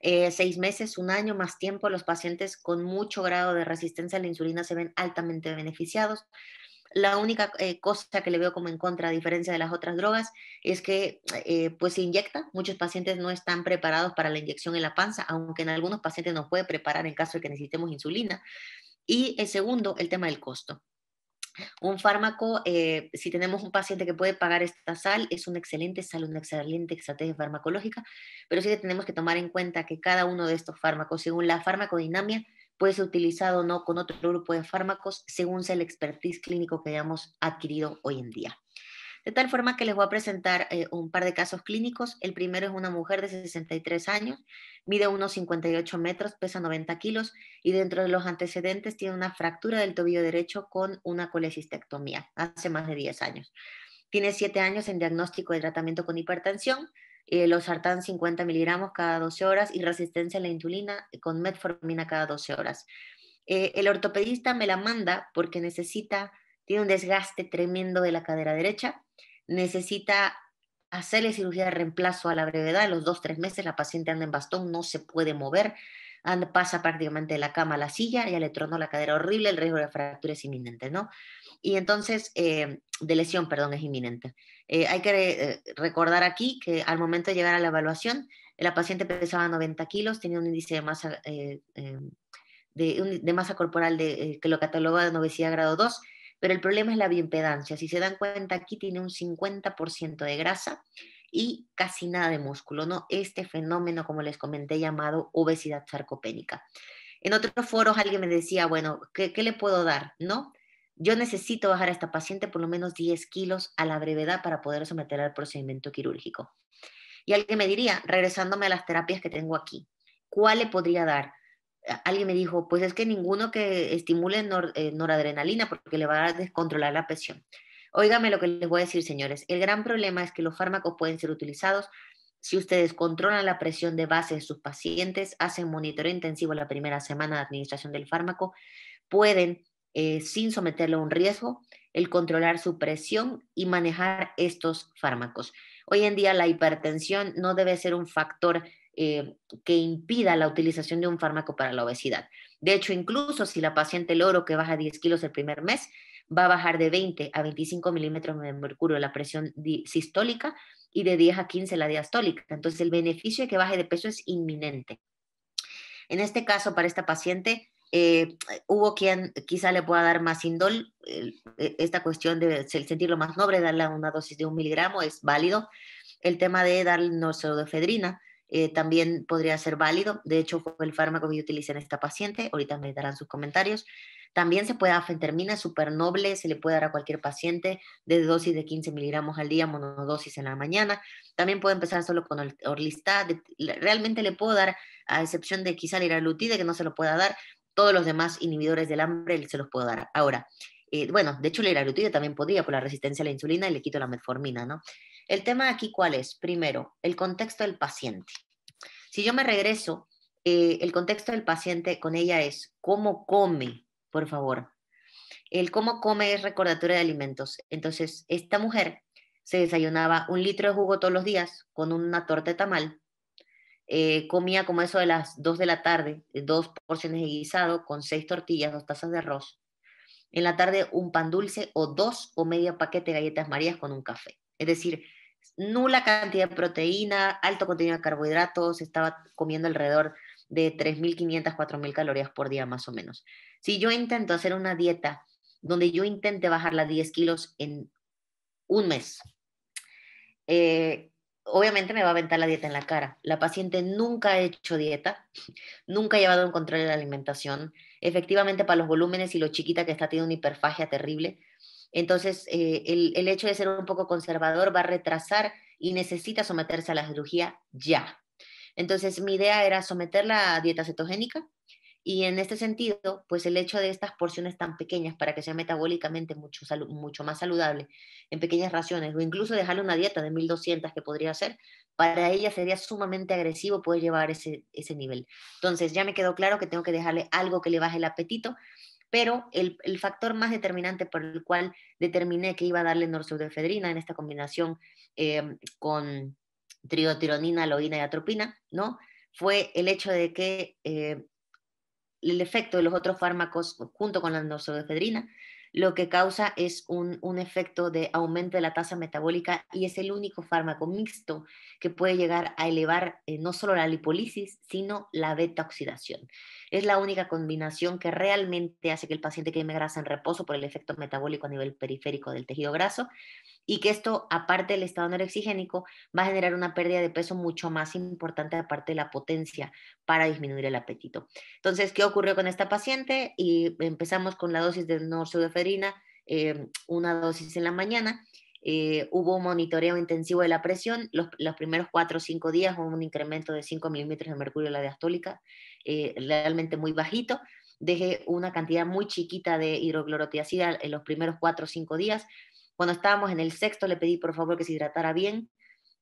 6 meses, un año, más tiempo. Los pacientes con mucho grado de resistencia a la insulina se ven altamente beneficiados. La única cosa que le veo como en contra, a diferencia de las otras drogas, es que pues se inyecta. Muchos pacientes no están preparados para la inyección en la panza, aunque en algunos pacientes nos puede preparar en caso de que necesitemos insulina. Y el segundo, el tema del costo. Un fármaco, si tenemos un paciente que puede pagar esta sal, es una excelente sal, una excelente estrategia farmacológica, pero sí que tenemos que tomar en cuenta que cada uno de estos fármacos, según la farmacodinamia, puede ser utilizado o no con otro grupo de fármacos, según sea el expertise clínico que hayamos adquirido hoy en día. De tal forma que les voy a presentar un par de casos clínicos. El primero es una mujer de 63 años, mide unos 58 metros, pesa 90 kilos y dentro de los antecedentes tiene una fractura del tobillo derecho con una colecistectomía hace más de 10 años. Tiene 7 años en diagnóstico de tratamiento con hipertensión, los sartán 50 miligramos cada 12 horas y resistencia a la insulina con metformina cada 12 horas. El ortopedista me la manda porque tiene un desgaste tremendo de la cadera derecha, necesita hacerle cirugía de reemplazo a la brevedad, en los 2, 3 meses la paciente anda en bastón, no se puede mover, pasa prácticamente de la cama a la silla, ya le tronó la cadera horrible, el riesgo de fractura es inminente, ¿no? Y entonces, de lesión, perdón, es inminente. Hay que recordar aquí que al momento de llegar a la evaluación, la paciente pesaba 90 kilos, tenía un índice de masa de masa corporal que lo cataloga de obesidad grado 2, pero el problema es la bioimpedancia. Si se dan cuenta, aquí tiene un 50% de grasa y casi nada de músculo, ¿no? Este fenómeno, como les comenté, llamado obesidad sarcopénica. En otros foros alguien me decía, bueno, ¿qué le puedo dar? ¿No? yo necesito bajar a esta paciente por lo menos 10 kilos a la brevedad para poder someter al procedimiento quirúrgico. Y alguien me diría, regresándome a las terapias que tengo aquí, ¿cuál le podría dar? Alguien me dijo, pues es que ninguno que estimule noradrenalina porque le va a descontrolar la presión. Óigame lo que les voy a decir, señores. El gran problema es que los fármacos pueden ser utilizados si ustedes controlan la presión de base de sus pacientes, hacen monitoreo intensivo la primera semana de administración del fármaco, pueden, sin someterlo a un riesgo, el controlar su presión y manejar estos fármacos. Hoy en día la hipertensión no debe ser un factor que impida la utilización de un fármaco para la obesidad. De hecho, incluso si la paciente logró que baja 10 kilos el primer mes, va a bajar de 20 a 25 milímetros de mercurio la presión sistólica y de 10 a 15 la diastólica. Entonces, el beneficio de que baje de peso es inminente. En este caso, para esta paciente, hubo quien quizá le pueda dar más indol. Esta cuestión de sentirlo más noble, darle una dosis de 1 miligramo es válido. El tema de darle norsodefedrina también podría ser válido. De hecho, fue el fármaco que yo utilicé en esta paciente. Ahorita me darán sus comentarios. También se puede afentermina, súper noble, se le puede dar a cualquier paciente de dosis de 15 miligramos al día, monodosis en la mañana. También puede empezar solo con el Orlistat. Realmente le puedo dar, a excepción de quizá el liraglutide, que no se lo pueda dar, todos los demás inhibidores del hambre se los puedo dar. Ahora, bueno, de hecho el liraglutide también podría por la resistencia a la insulina y le quito la metformina, ¿no? El tema aquí, ¿cuál es? Primero, el contexto del paciente. Si yo me regreso, el contexto del paciente con ella es cómo come, por favor. El cómo come es recordatorio de alimentos. Entonces, esta mujer se desayunaba 1 litro de jugo todos los días con una torta de tamal. Comía como eso de las 2 de la tarde, 2 porciones de guisado con 6 tortillas, 2 tazas de arroz. En la tarde un pan dulce o 2 o medio paquete de galletas Marías con un café. Es decir, nula cantidad de proteína, alto contenido de carbohidratos, estaba comiendo alrededor de 3.500, 4.000 calorías por día más o menos. Si yo intento hacer una dieta donde yo intente bajar las 10 kilos en un mes, eh, obviamente me va a aventar la dieta en la cara. La paciente nunca ha hecho dieta, nunca ha llevado un control de la alimentación. Efectivamente, para los volúmenes y lo chiquita que está, tiene una hiperfagia terrible. Entonces, el hecho de ser un poco conservador va a retrasar y necesita someterse a la cirugía ya. Entonces, mi idea era someterla a dieta cetogénica y en este sentido, pues el hecho de estas porciones tan pequeñas para que sea metabólicamente mucho más saludable en pequeñas raciones o incluso dejarle una dieta de 1.200 que podría hacer, para ella sería sumamente agresivo poder llevar ese nivel. Entonces, ya me quedó claro que tengo que dejarle algo que le baje el apetito, pero el factor más determinante por el cual determiné que iba a darle norsudefedrina en esta combinación con triotironina, aloína y atropina, ¿no? Fue el hecho de que el efecto de los otros fármacos junto con la norsodefedrina, lo que causa es un efecto de aumento de la tasa metabólica y es el único fármaco mixto que puede llegar a elevar no solo la lipólisis, sino la beta oxidación. Es la única combinación que realmente hace que el paciente queme grasa en reposo por el efecto metabólico a nivel periférico del tejido graso y que esto, aparte del estado anorexigénico, va a generar una pérdida de peso mucho más importante, aparte de la potencia para disminuir el apetito. Entonces, ¿qué ocurrió con esta paciente? Y empezamos con la dosis de norsudefedrina, una dosis en la mañana. Hubo un monitoreo intensivo de la presión. Los primeros 4 o 5 días hubo un incremento de 5 milímetros de mercurio en la diastólica, realmente muy bajito. Dejé una cantidad muy chiquita de hidroclorotiazida en los primeros 4 o 5 días. Cuando estábamos en el sexto le pedí por favor que se hidratara bien,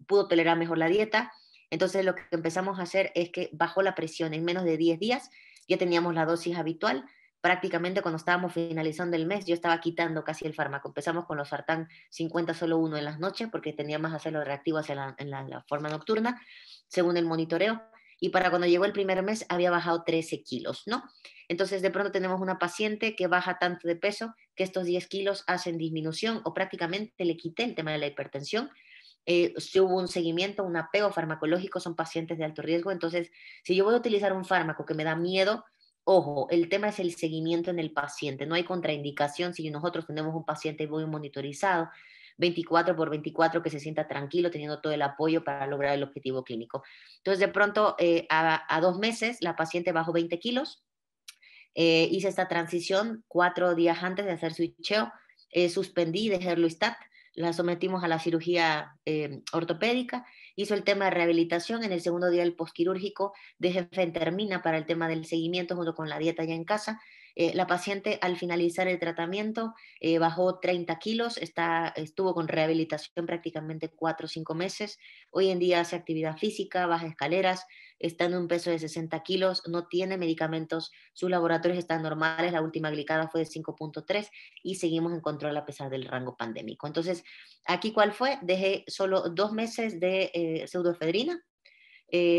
pudo tolerar mejor la dieta. Entonces lo que empezamos a hacer es que bajó la presión en menos de 10 días, ya teníamos la dosis habitual. Prácticamente cuando estábamos finalizando el mes yo estaba quitando casi el fármaco. Empezamos con los sartán 50 solo uno en las noches porque teníamos que hacerlo reactivo hacia la forma nocturna, según el monitoreo. Y para cuando llegó el primer mes había bajado 13 kilos, ¿no? Entonces de pronto tenemos una paciente que baja tanto de peso que estos 10 kilos hacen disminución o prácticamente le quité el tema de la hipertensión. Si hubo un seguimiento, un apego farmacológico, son pacientes de alto riesgo. Entonces, si yo voy a utilizar un fármaco que me da miedo, ojo, el tema es el seguimiento en el paciente. No hay contraindicación si nosotros tenemos un paciente muy monitorizado, 24/24, que se sienta tranquilo, teniendo todo el apoyo para lograr el objetivo clínico. Entonces, de pronto, a 2 meses, la paciente bajó 20 kilos, Hice esta transición 4 días antes de hacer switcheo. Suspendí, dejé Herluistat, la sometimos a la cirugía ortopédica, hizo el tema de rehabilitación. En el segundo día del postquirúrgico dejé fentermina para el tema del seguimiento junto con la dieta ya en casa. La paciente al finalizar el tratamiento bajó 30 kilos, estuvo con rehabilitación prácticamente 4 o 5 meses. Hoy en día hace actividad física, baja escaleras, está en un peso de 60 kilos, no tiene medicamentos, sus laboratorios están normales, la última glicada fue de 5.3 y seguimos en control a pesar del rango pandémico. Entonces, aquí ¿cuál fue? Dejé solo 2 meses de pseudoefedrina,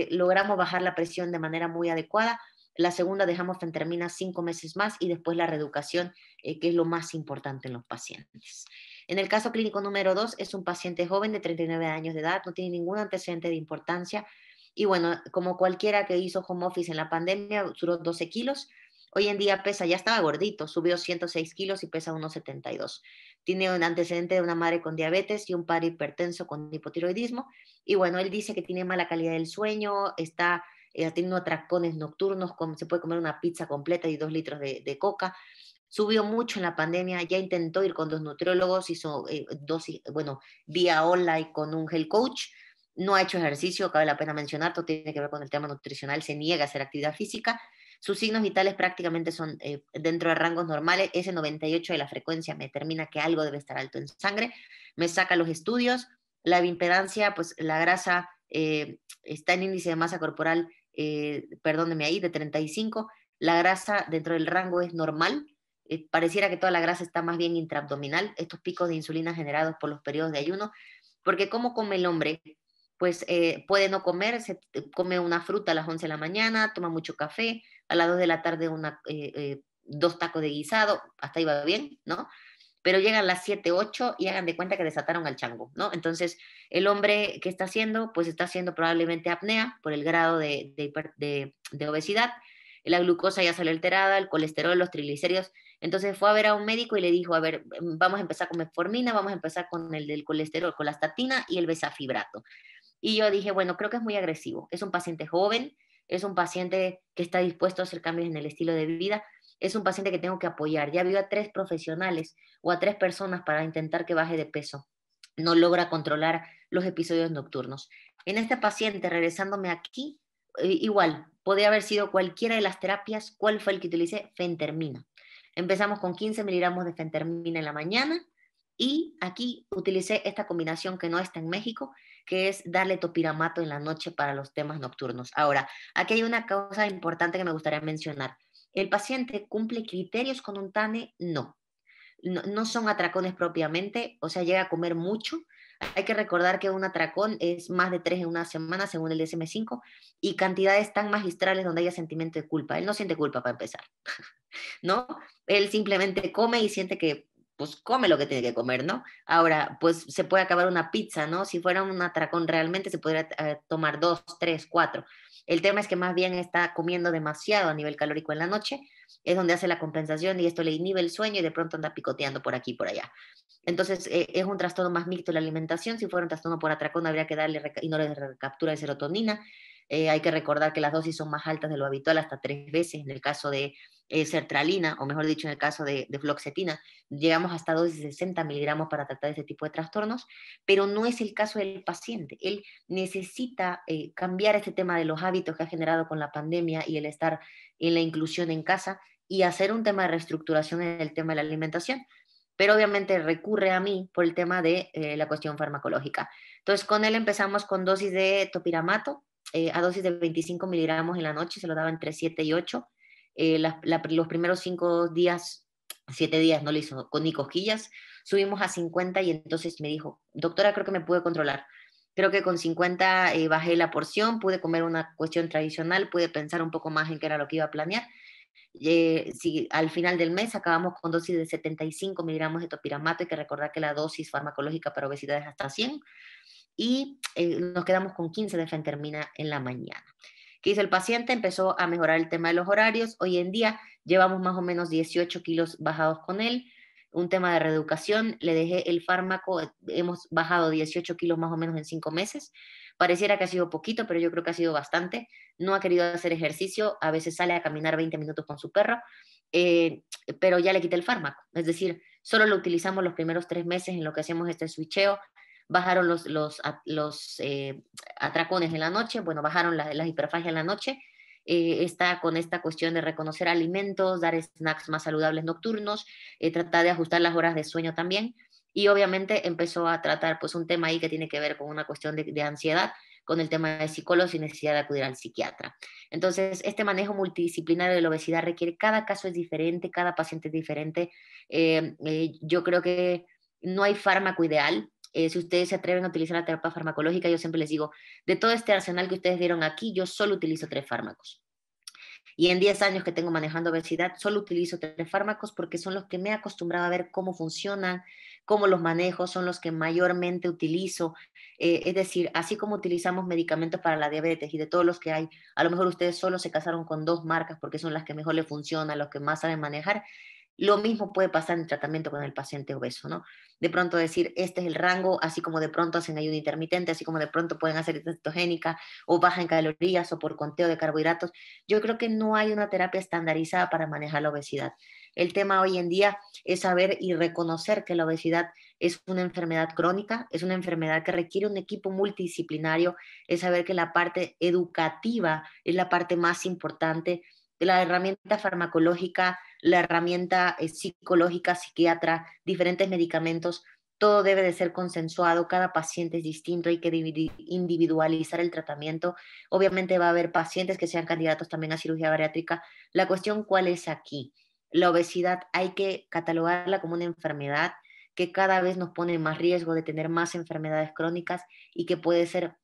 logramos bajar la presión de manera muy adecuada. La segunda dejamos fentermina 5 meses más y después la reeducación, que es lo más importante en los pacientes. En el caso clínico número 2 es un paciente joven de 39 años de edad, no tiene ningún antecedente de importancia y bueno, como cualquiera que hizo home office en la pandemia, duró 12 kilos. Hoy en día pesa, ya estaba gordito, subió 106 kilos y pesa 1,72. Tiene un antecedente de una madre con diabetes y un padre hipertenso con hipotiroidismo. Y bueno, él dice que tiene mala calidad del sueño, está teniendo atracones nocturnos, se puede comer una pizza completa y 2 litros de coca. Subió mucho en la pandemia, ya intentó ir con 2 nutriólogos, hizo bueno, vía online con un health coach, no ha hecho ejercicio, cabe la pena mencionar, todo tiene que ver con el tema nutricional, se niega a hacer actividad física. Sus signos vitales prácticamente son dentro de rangos normales, ese 98 de la frecuencia me determina que algo debe estar alto en sangre, me saca los estudios, la bioimpedancia, pues la grasa está en índice de masa corporal, perdóneme ahí, de 35, la grasa dentro del rango es normal, pareciera que toda la grasa está más bien intraabdominal, estos picos de insulina generados por los periodos de ayuno, porque ¿cómo come el hombre? Pues puede no comer, come una fruta a las 11 de la mañana, toma mucho café, a las 2 de la tarde 2 tacos de guisado, hasta ahí va bien, ¿no? Pero llegan las 7 8 y hagan de cuenta que desataron al chango, ¿no? Entonces, el hombre, ¿qué está haciendo? Pues está haciendo probablemente apnea por el grado de obesidad, la glucosa ya salió alterada, el colesterol, los triglicéridos. Entonces fue a ver a un médico y le dijo, a ver, vamos a empezar con metformina, vamos a empezar con el del colesterol, con la estatina y el besafibrato. Y yo dije, bueno, creo que es muy agresivo. Es un paciente joven, es un paciente que está dispuesto a hacer cambios en el estilo de vida, es un paciente que tengo que apoyar. Ya vio a 3 profesionales o a 3 personas para intentar que baje de peso. No logra controlar los episodios nocturnos. En este paciente, regresándome aquí, igual, podría haber sido cualquiera de las terapias. ¿Cuál fue el que utilicé? Fentermina. Empezamos con 15 miligramos de fentermina en la mañana y aquí utilicé esta combinación que no está en México, que es darle topiramato en la noche para los temas nocturnos. Ahora, aquí hay una cosa importante que me gustaría mencionar. ¿El paciente cumple criterios con un TANE? No. No son atracones propiamente, o sea, llega a comer mucho. Hay que recordar que un atracón es más de 3 en una semana, según el DSM-5, y cantidades tan magistrales donde haya sentimiento de culpa. Él no siente culpa para empezar, ¿no? Él simplemente come y siente que pues come lo que tiene que comer, ¿no? Ahora, pues se puede acabar una pizza, ¿no? Si fuera un atracón realmente se podría tomar 2, 3, 4. El tema es que más bien está comiendo demasiado a nivel calórico en la noche, es donde hace la compensación y esto le inhibe el sueño y de pronto anda picoteando por aquí y por allá. Entonces, es un trastorno más mixto la alimentación. Si fuera un trastorno por atracón, habría que darle y no le recaptura de serotonina. Hay que recordar que las dosis son más altas de lo habitual, hasta 3 veces en el caso de sertralina, o mejor dicho, en el caso de fluoxetina, llegamos hasta dosis de 60 miligramos para tratar ese tipo de trastornos, pero no es el caso del paciente. Él necesita cambiar este tema de los hábitos que ha generado con la pandemia y el estar en la inclusión en casa y hacer un tema de reestructuración en el tema de la alimentación, pero obviamente recurre a mí por el tema de la cuestión farmacológica. Entonces, con él empezamos con dosis de topiramato, a dosis de 25 miligramos en la noche, se lo daba entre 7 y 8. Los primeros 5 días, 7 días no le hizo con ni cosquillas, subimos a 50 y entonces me dijo, doctora, creo que me pude controlar. Creo que con 50 bajé la porción, pude comer una cuestión tradicional, pude pensar un poco más en qué era lo que iba a planear. Si al final del mes acabamos con dosis de 75 miligramos de topiramato, hay que recordar que la dosis farmacológica para obesidad es hasta 100, y nos quedamos con 15 de fentermina en la mañana. ¿Qué hizo el paciente? Empezó a mejorar el tema de los horarios. Hoy en día llevamos más o menos 18 kilos bajados con él. Un tema de reeducación, le dejé el fármaco, hemos bajado 18 kilos más o menos en 5 meses. Pareciera que ha sido poquito, pero yo creo que ha sido bastante. No ha querido hacer ejercicio, a veces sale a caminar 20 minutos con su perro, eh, pero ya le quité el fármaco. Es decir, solo lo utilizamos los primeros 3 meses en lo que hacemos este switcheo. Bajaron los atracones en la noche, bueno, bajaron las hiperfagias en la noche. Está con esta cuestión de reconocer alimentos, dar snacks más saludables nocturnos, tratar de ajustar las horas de sueño también. Y obviamente empezó a tratar pues un tema ahí que tiene que ver con una cuestión de ansiedad, con el tema de psicólogos y necesidad de acudir al psiquiatra. Entonces, este manejo multidisciplinario de la obesidad requiere, cada caso es diferente, cada paciente es diferente. Yo creo que no hay fármaco ideal. Si ustedes se atreven a utilizar la terapia farmacológica, yo siempre les digo, de todo este arsenal que ustedes vieron aquí, yo solo utilizo 3 fármacos. Y en 10 años que tengo manejando obesidad, solo utilizo 3 fármacos porque son los que me he acostumbrado a ver cómo funcionan, cómo los manejo, son los que mayormente utilizo. Es decir, así como utilizamos medicamentos para la diabetes y de todos los que hay, a lo mejor ustedes solo se casaron con 2 marcas porque son las que mejor le funcionan, los que más saben manejar. Lo mismo puede pasar en tratamiento con el paciente obeso, ¿no? De pronto decir, este es el rango, así como de pronto hacen ayuno intermitente, así como de pronto pueden hacer dieta cetogénica o baja en calorías o por conteo de carbohidratos. Yo creo que no hay una terapia estandarizada para manejar la obesidad. El tema hoy en día es saber y reconocer que la obesidad es una enfermedad crónica, es una enfermedad que requiere un equipo multidisciplinario, es saber que la parte educativa es la parte más importante, la herramienta farmacológica, la herramienta psicológica, psiquiatra, diferentes medicamentos, todo debe de ser consensuado, cada paciente es distinto, hay que individualizar el tratamiento. Obviamente va a haber pacientes que sean candidatos también a cirugía bariátrica. La cuestión, ¿cuál es aquí? La obesidad hay que catalogarla como una enfermedad que cada vez nos pone más riesgo de tener más enfermedades crónicas y que puede ser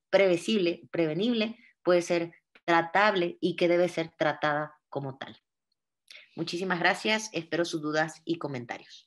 previsible, prevenible, puede ser tratable y que debe ser tratada como tal. Muchísimas gracias, espero sus dudas y comentarios.